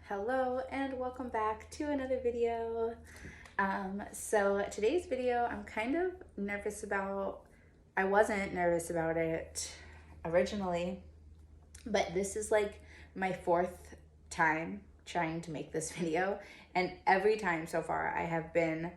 Hello and welcome back to another video. So today's video I'm kind of nervous about. I wasn't nervous about it originally, but this is like my fourth time trying to make this video, and every time so far I have been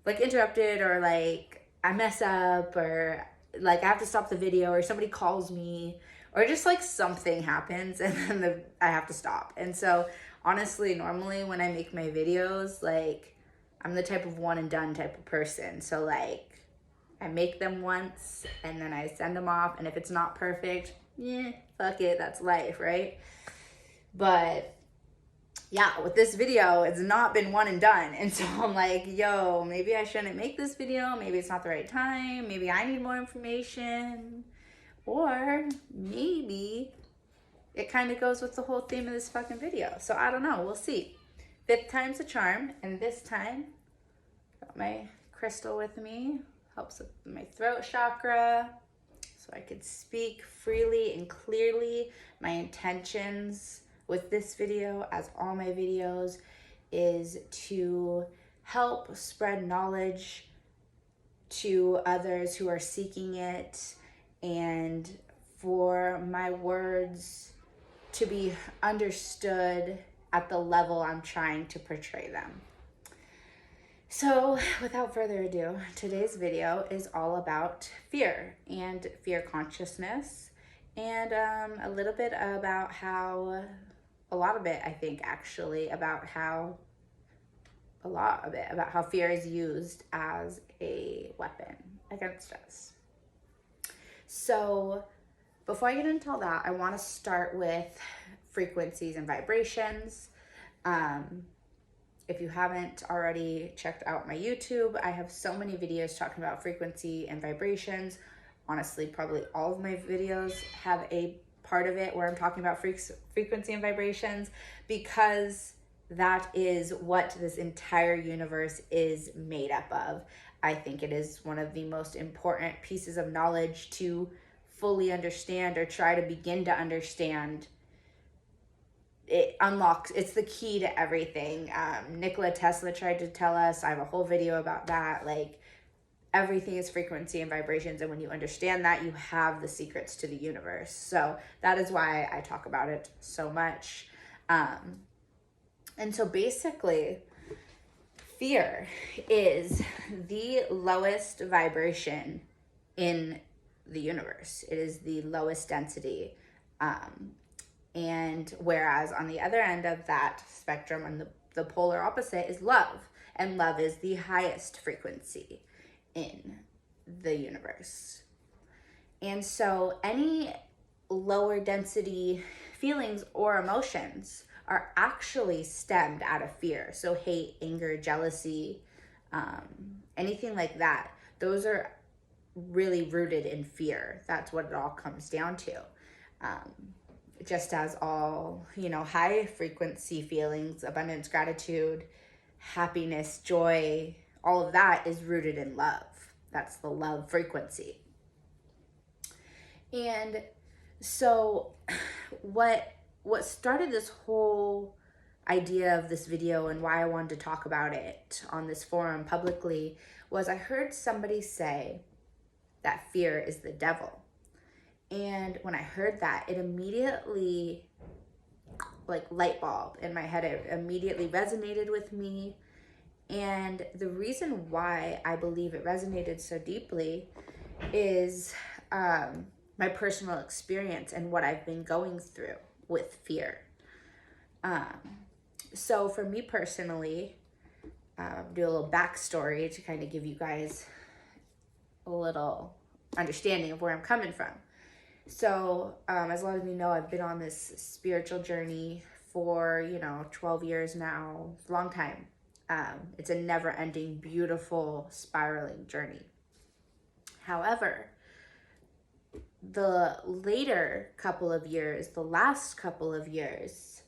like interrupted, or like I mess up, or like I have to stop the video, or somebody calls me, or just like something happens and then I have to stop. And so honestly, normally when I make my videos, like I'm the type of one and done type of person. So like I make them once and then I send them off, and if it's not perfect, yeah, fuck it, that's life, right? But yeah, with this video, it's not been one and done. And so I'm like, yo, maybe I shouldn't make this video. Maybe it's not the right time. Maybe I need more information. Or maybe it kind of goes with the whole theme of this fucking video. So I don't know. We'll see. Fifth time's a charm. And this time, got my crystal with me. Helps with my throat chakra, so I could speak freely and clearly. My intentions with this video, as all my videos, is to help spread knowledge to others who are seeking it, and for my words to be understood at the level I'm trying to portray them. So without further ado, today's video is all about fear and fear consciousness, and a little bit about how, a lot of it I think actually, about how fear is used as a weapon against us. So before I get into all that, I want to start with frequencies and vibrations. If you haven't already checked out my YouTube, I have so many videos talking about frequency and vibrations. Honestly, probably all of my videos have a part of it where I'm talking about frequency and vibrations, because that is what this entire universe is made up of. I think it is one of the most important pieces of knowledge to fully understand, or try to begin to understand. It's the key to everything. Nikola Tesla tried to tell us. I have a whole video about that. Like, everything is frequency and vibrations, and when you understand that, you have the secrets to the universe. So that is why I talk about it so much. And so basically, fear is the lowest vibration in the universe. It is the lowest density. And whereas on the other end of that spectrum, and the polar opposite, is love. And love is the highest frequency in the universe. And so any lower density feelings or emotions are actually stemmed out of fear. So hate, anger, jealousy, anything like that, those are really rooted in fear. That's what it all comes down to. Just as all, high frequency feelings, abundance, gratitude, happiness, joy, all of that is rooted in love. That's the love frequency. And so what started this whole idea of this video, and why I wanted to talk about it on this forum publicly, was I heard somebody say that fear is the devil. And when I heard that, it immediately, like light bulb in my head, it immediately resonated with me. And the reason why I believe it resonated so deeply is my personal experience and what I've been going through with fear. So for me personally, do a little backstory to kind of give you guys a little understanding of where I'm coming from. So as a lot of you know, I've been on this spiritual journey for 12 years now. It's a long time. It's a never-ending, beautiful, spiraling journey. However, the last couple of years,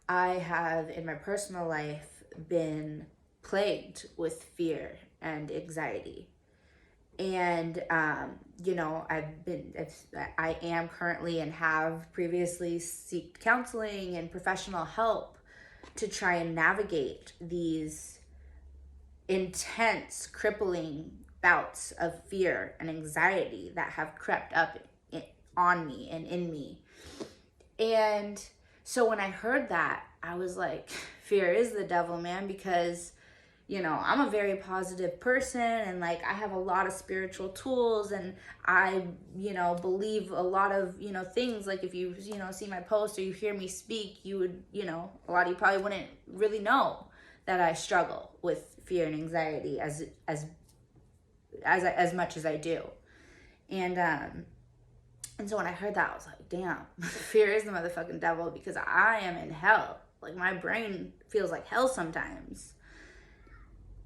I have in my personal life been plagued with fear and anxiety. And, I am currently, and have previously, sought counseling and professional help to try and navigate these intense, crippling bouts of fear and anxiety that have crept up on me and in me. And so when I heard that, I was like, fear is the devil, man, because, you know, I'm a very positive person, and like I have a lot of spiritual tools, and I, you know, believe a lot of, you know, things. Like if you, you know, see my post or you hear me speak, you would, you know, a lot of you probably wouldn't really know that I struggle with fear and anxiety as much as I do. And so when I heard that, I was like, damn, fear is the motherfucking devil, because I am in hell. Like my brain feels like hell sometimes.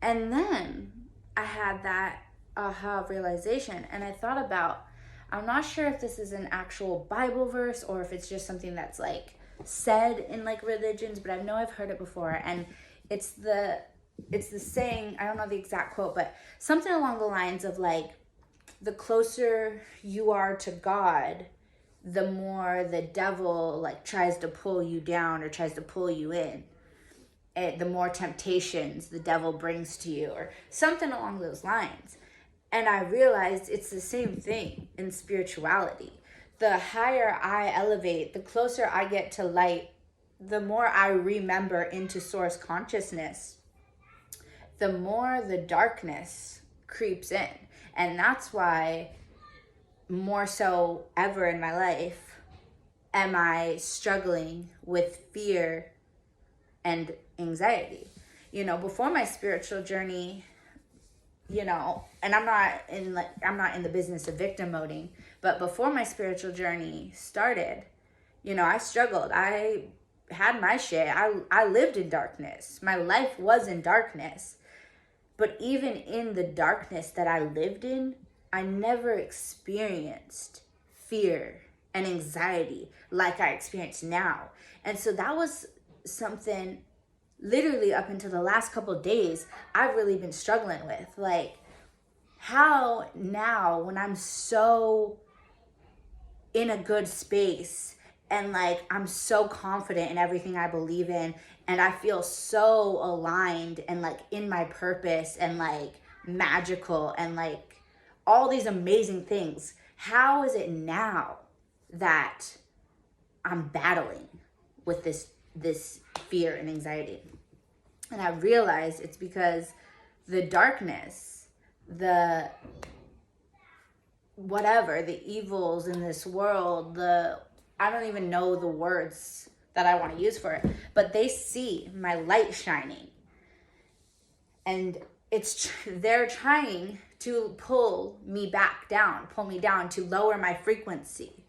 And then I had that aha realization, and I thought about, I'm not sure if this is an actual Bible verse or if it's just something that's like said in like religions, but I know I've heard it before. And it's the saying, I don't know the exact quote, but something along the lines of like, the closer you are to God, the more the devil like tries to pull you down or tries to pull you in. And the more temptations the devil brings to you, or something along those lines. And I realized it's the same thing in spirituality. The higher I elevate, the closer I get to light, the more I remember into source consciousness, the more the darkness creeps in. And that's why more so ever in my life am I struggling with fear and anxiety. You know, before my spiritual journey, you know, and I'm not in the business of victim moding, but before my spiritual journey started, you know, I struggled. I had my shit. I lived in darkness. My life was in darkness. But even in the darkness that I lived in, I never experienced fear and anxiety like I experience now. And so that was something literally up until the last couple of days I've really been struggling with. Like, how now when I'm so in a good space and like I'm so confident in everything I believe in, and I feel so aligned and like in my purpose and like magical and like all these amazing things, how is it now that I'm battling with this fear and anxiety? And I realized it's because the darkness, the whatever, the evils in this world, I don't even know the words that I want to use for it, but they see my light shining, and they're trying to pull me down, to lower my frequency.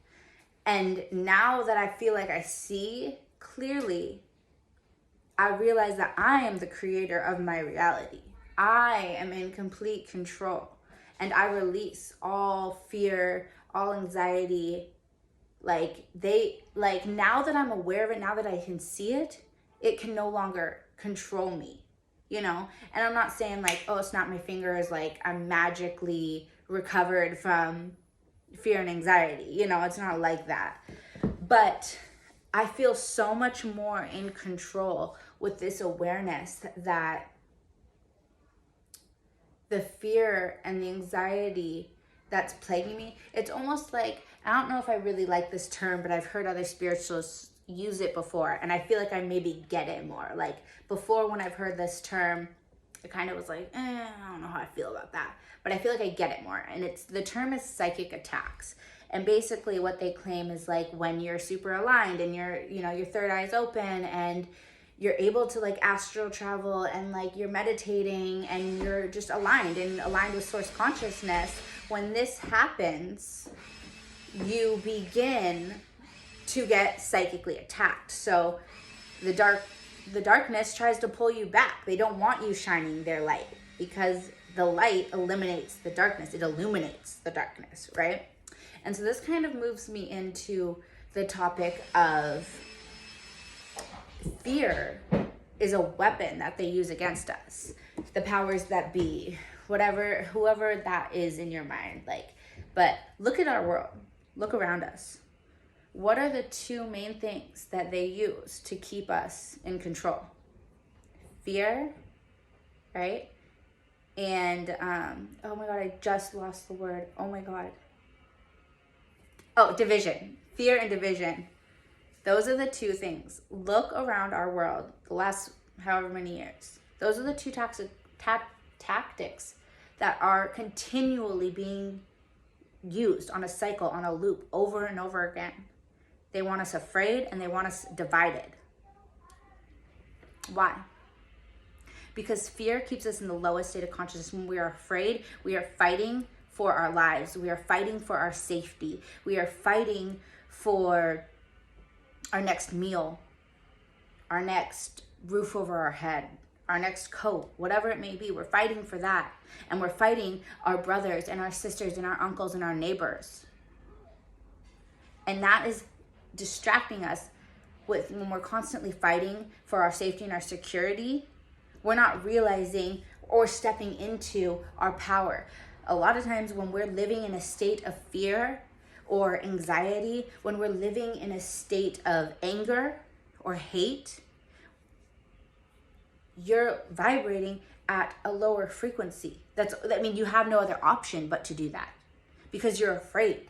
And now that I feel like I see clearly, I realize that I am the creator of my reality. I am in complete control, and I release all fear, all anxiety. Now that I'm aware of it, now that I can see it, it can no longer control me, you know? And I'm not saying like, oh, snap my fingers, like I'm magically recovered from fear and anxiety, you know, it's not like that. But I feel so much more in control with this awareness that the fear and the anxiety that's plaguing me, it's almost like, I don't know if I really like this term, but I've heard other spiritualists use it before, and I feel like I maybe get it more. Like before, when I've heard this term, it kind of was like, I don't know how I feel about that, but I feel like I get it more. And the term is psychic attacks. And basically what they claim is like when you're super aligned and your third eye is open and you're able to like astral travel and like you're meditating and you're just aligned with source consciousness. When this happens, you begin to get psychically attacked. So the darkness tries to pull you back. They don't want you shining their light, because the light eliminates the darkness. It illuminates the darkness, right? And so this kind of moves me into the topic of fear is a weapon that they use against us. The powers that be, whoever that is in your mind, but look at our world. Look around us. what are the two main things that they use to keep us in control? Fear, right? And, oh my God, I just lost the word. Oh my God. Oh, division. Fear and division. Those are the two things. Look around our world the last however many years. Those are the two tactics that are continually being used on a cycle, on a loop, over and over again. They want us afraid and they want us divided. Why? Because fear keeps us in the lowest state of consciousness. When we are afraid, we are fighting for our lives. We are fighting for our safety. We are fighting for our next meal, our next roof over our head, our next coat, whatever it may be. We're fighting for that. And we're fighting our brothers and our sisters and our uncles and our neighbors. And that is distracting us when we're constantly fighting for our safety and our security. We're not realizing or stepping into our power. A lot of times when we're living in a state of fear or anxiety, when we're living in a state of anger or hate, you're vibrating at a lower frequency. I mean, you have no other option but to do that because you're afraid.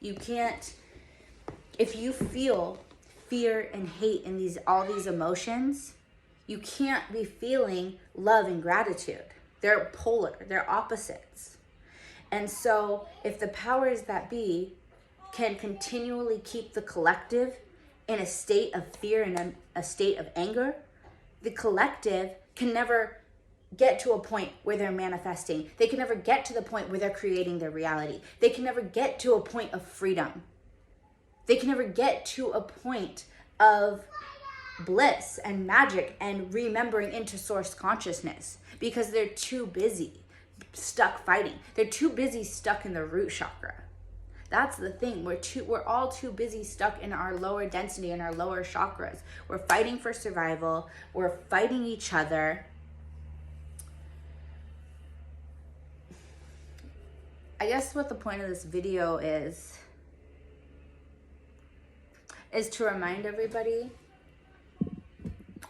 You can't, if you feel fear and hate and all these emotions, you can't be feeling love and gratitude. They're polar, they're opposites. And so if the powers that be can continually keep the collective in a state of fear and a state of anger, the collective can never get to a point where they're manifesting. They can never get to the point where they're creating their reality. They can never get to a point of freedom. They can never get to a point of bliss and magic and remembering into source consciousness because they're too busy stuck fighting. They're too busy stuck in the root chakra. That's the thing. We're all too busy stuck in our lower density and our lower chakras. We're fighting for survival. We're fighting each other. I guess what the point of this video is to remind everybody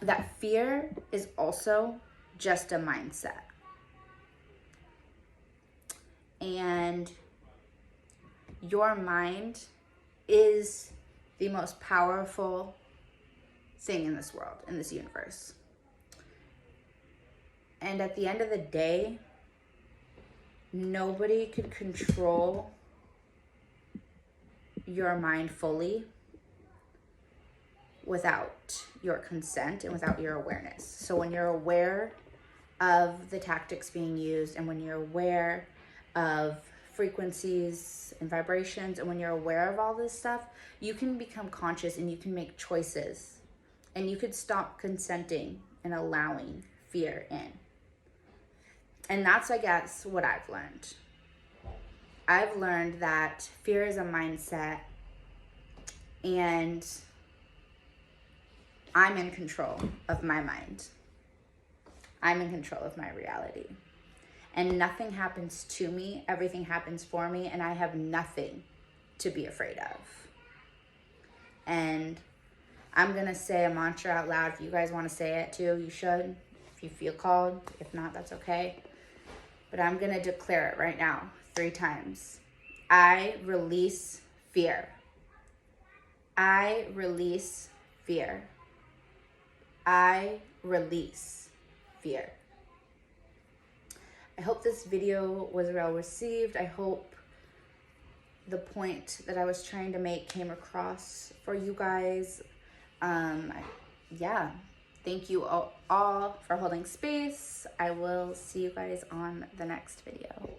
that fear is also just a mindset. And your mind is the most powerful thing in this world, in this universe. And at the end of the day, nobody could control your mind fully without your consent and without your awareness. So when you're aware of the tactics being used and when you're aware of frequencies and vibrations and when you're aware of all this stuff, you can become conscious and you can make choices and you could stop consenting and allowing fear in. And that's, I guess, what I've learned. I've learned that fear is a mindset and I'm in control of my mind. I'm in control of my reality. And nothing happens to me, everything happens for me, and I have nothing to be afraid of. And I'm gonna say a mantra out loud. If you guys wanna say it too, you should, if you feel called. If not, that's okay. But I'm gonna declare it right now, 3 times. I release fear. I release fear. I release fear. I hope this video was well received. I hope the point that I was trying to make came across for you guys. Yeah, thank you all for holding space. I will see you guys on the next video.